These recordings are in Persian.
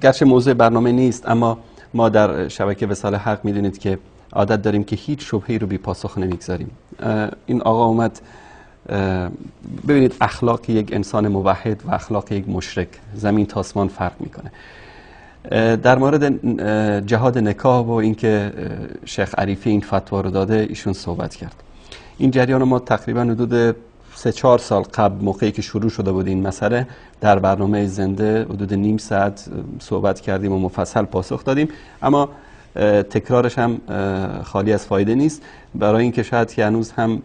گرچه موضوع برنامه نیست، اما ما در شبکه وصال حق میدونید که عادت داریم که هیچ شبهه‌ای رو بی پاسخ نمیگذاریم. این آقا اومد، ببینید اخلاق یک انسان موحد و اخلاق یک مشرک زمین تا آسمان فرق میکنه. در مورد جهاد نکاح و اینکه شیخ عریفی این فتوا رو داده ایشون صحبت کرد. این جریان ما تقریبا حدود 3-4 سال قبل موقعی که شروع شده بود این مسئله در برنامه زنده حدود نیم ساعت صحبت کردیم و مفصل پاسخ دادیم، اما تکرارش هم خالی از فایده نیست، برای اینکه شاید که هنوز هم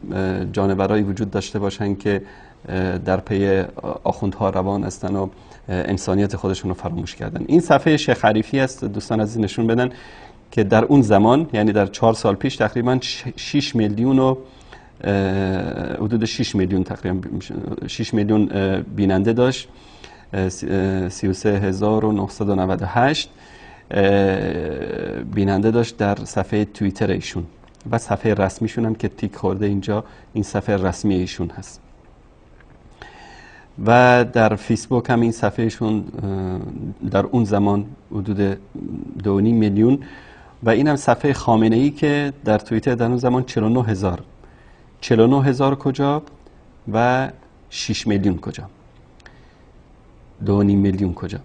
جانورایی وجود داشته باشن که در پی آخوندها روان هستن و انسانیت خودشون رو فراموش کردن. این صفحه شیخ عریفی است، دوستان عزیز نشون بدن که در اون زمان یعنی در 4 سال پیش تقریبا 6 میلیون و حدود 6 میلیون تقریبا 6 میلیون بیننده داشت، 33998 بیننده داشت در صفحه توییتر ایشون و صفحه رسمیشون هم که تیک خورده اینجا، این صفحه رسمی ایشون هست و در فیسبوک هم این صفحهشون در اون زمان حدود 2.5 میلیون و این هم صفحه خامنه ای که در توییتر در اون زمان 49,000 کجا و 6 میلیون کجا، 2.5 میلیون کجا.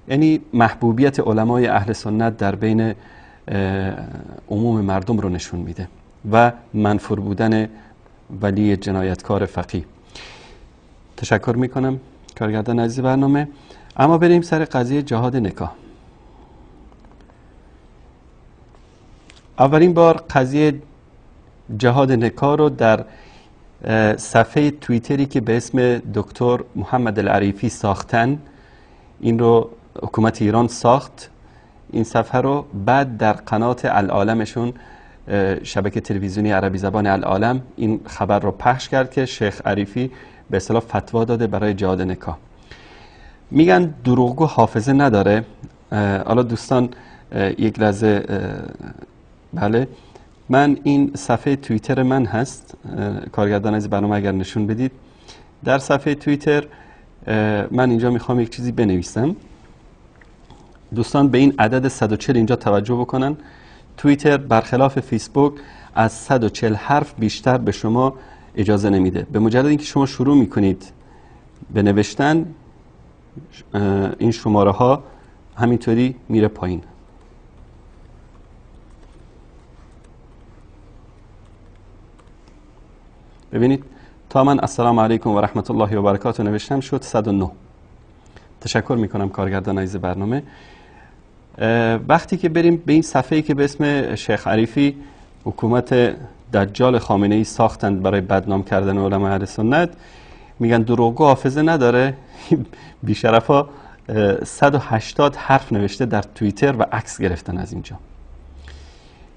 یعنی محبوبیت علمای اهل سنت در بین عموم مردم رو نشون میده و منفور بودن ولی جنایتکار فقیه. تشکر میکنم کارگردان عزیز برنامه. اما بریم سر قضیه جهاد نکاح. اولین بار قضیه جهاد نکاح رو در صفحه توییتری که به اسم دکتر محمد العریفی ساختن، این رو حکومت ایران ساخت این صفحه رو، بعد در قنات العالمشون شبکه تلویزیونی عربی زبان العالم این خبر رو پخش کرد که شیخ عریفی به اصطلاح فتوا داده برای جهاد نکاح. میگن دروغگو حافظه نداره. حالا دوستان یک لحظه، بله من این صفحه توییتر من هست، کارگردان از برنامه اگر نشون بدید، در صفحه توییتر من اینجا میخوام یک چیزی بنویسم. دوستان به این عدد 140 اینجا توجه بکنن. توییتر برخلاف فیسبوک از 140 حرف بیشتر به شما اجازه نمیده. به مجرد اینکه شما شروع میکنید به نوشتن، این شماره ها همینطوری میره پایین. ببینید تا من السلام علیکم و رحمت الله و برکاته نوشتم شد 109. تشکر میکنم کارگردان عزیز برنامه. وقتی که بریم به این صفحه‌ای که به اسم شیخ عریفی حکومت دجال خامنه ای ساختند برای بدنام کردن علمای اهل سنت، میگن دروغگو حافظه نداره. بیشرفا 180 حرف نوشته در توییتر و عکس گرفتن از اینجا.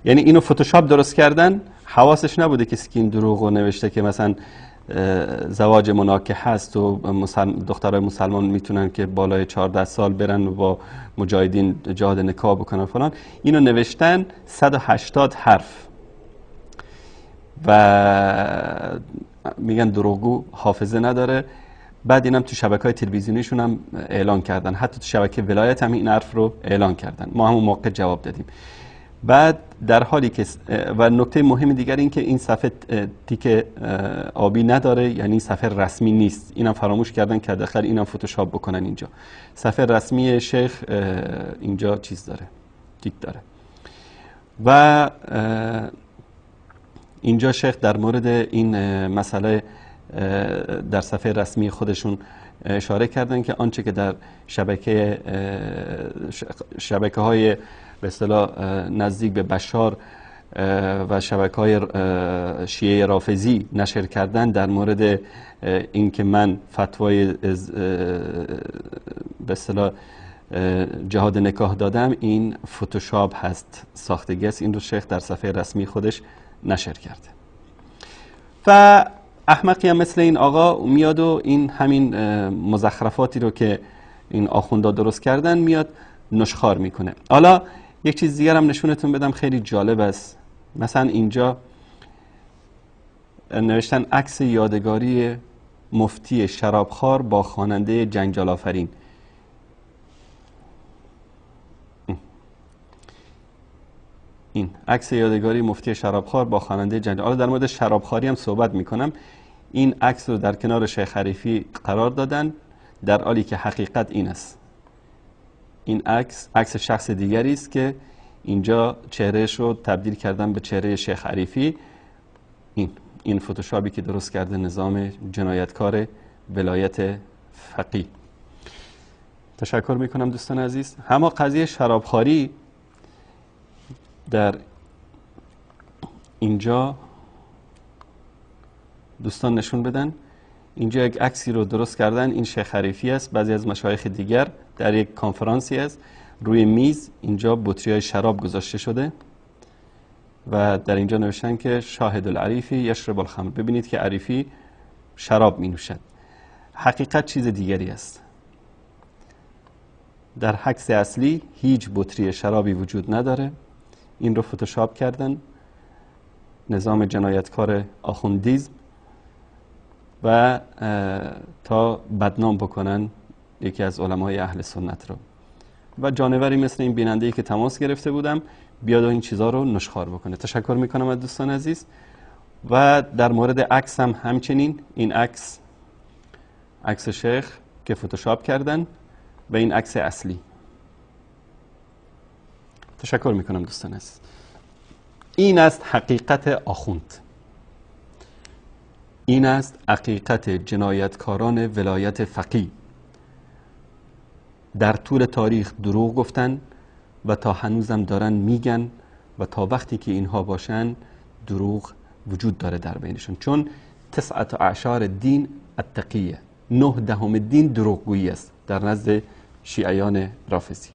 یعنی اینو فتوشاپ درست کردن، حواسش نبوده کسی که این دروغو نوشته که مثلا زواج مناکح هست و دخترای مسلمان میتونن که بالای 14 سال برن و با مجاهدین جهاد نکاح بکنن فلان. اینو نوشتن 180 حرف و میگن دروغگو حافظه نداره. بعد اینم تو شبکه‌های تلویزیونیشون هم اعلان کردن، حتی تو شبکه ولایت هم این حرف رو اعلان کردن. ما همون موقع جواب دادیم. بعد در حالی که و نکته مهم دیگر این که این صفحه تیک آبی نداره، یعنی صفحه رسمی نیست. اینم فراموش کردن که داخل اینم فتوشاپ بکنن. اینجا صفحه رسمی شیخ اینجا چیز داره، تیک داره و اینجا شیخ در مورد این مسئله در صفحه رسمی خودشون اشاره کردن که آنچه که در شبکه های به اصطلاح نزدیک به بشار و شبکه‌های شیعه رافضی نشر کردن در مورد اینکه من فتوای به اصطلاح جهاد نکاح دادم، این فتوشاپ هست، ساختگی است. این رو شیخ در صفحه رسمی خودش نشر کرده و احمقی هم مثل این آقا میاد و این همین مزخرفاتی رو که این آخوندا درست کردن میاد نشخوار میکنه. حالا یک چیز دیگر هم نشونتون بدم خیلی جالب است. مثلا اینجا نوشتن عکس یادگاری مفتی شرابخوار با خواننده جنجال آفرین. این عکس یادگاری مفتی شرابخوار با خواننده جنجال. حالا در مورد شرابخواری هم صحبت میکنم. این عکس رو در کنار شیخ حریفی قرار دادن، در حالی که حقیقت این است. این عکس شخص دیگری است که اینجا چهرهش رو تبدیل کردن به چهره شیخ حریفی. این فتوشاپی که درست کرده نظام جنایتکار ولایت فقیه. تشکر میکنم دوستان عزیز. اما قضیه شرابخواری در اینجا دوستان نشون بدن. اینجا یک عکسی رو درست کردن. این شیخ حریفی است، بعضی از مشایخ دیگر در یک کنفرانسی است. روی میز اینجا بطری‌های شراب گذاشته شده و در اینجا نوشتن که شاهد العریفی یشرب الخمر. ببینید که عریفی شراب می نوشد. حقیقت چیز دیگری است. در عکس اصلی هیچ بطری شرابی وجود نداره. این رو فتوشاپ کردن، نظام جنایتکار آخوندیزم، و تا بدنام بکنن یکی از علمای اهل سنت رو. و جانوری مثل این بیننده‌ای که تماس گرفته بودم بیاد و این چیزها رو نشخوار بکنه. تشکر میکنم از دوستان عزیز. و در مورد عکس هم همچنین، این عکس شیخ که فتوشاپ کردن و این عکس اصلی. تشکر میکنم دوستان عزیز. این است حقیقت آخوند. این است حقیقت جنایتکاران ولایت فقیه. در طول تاریخ دروغ گفتن و تا هنوزم دارن میگن و تا وقتی که اینها باشن دروغ وجود داره در بینشون. چون 19 دین التقیه، 9 دهم دین دروغگویی است در نزد شیعیان رافضی.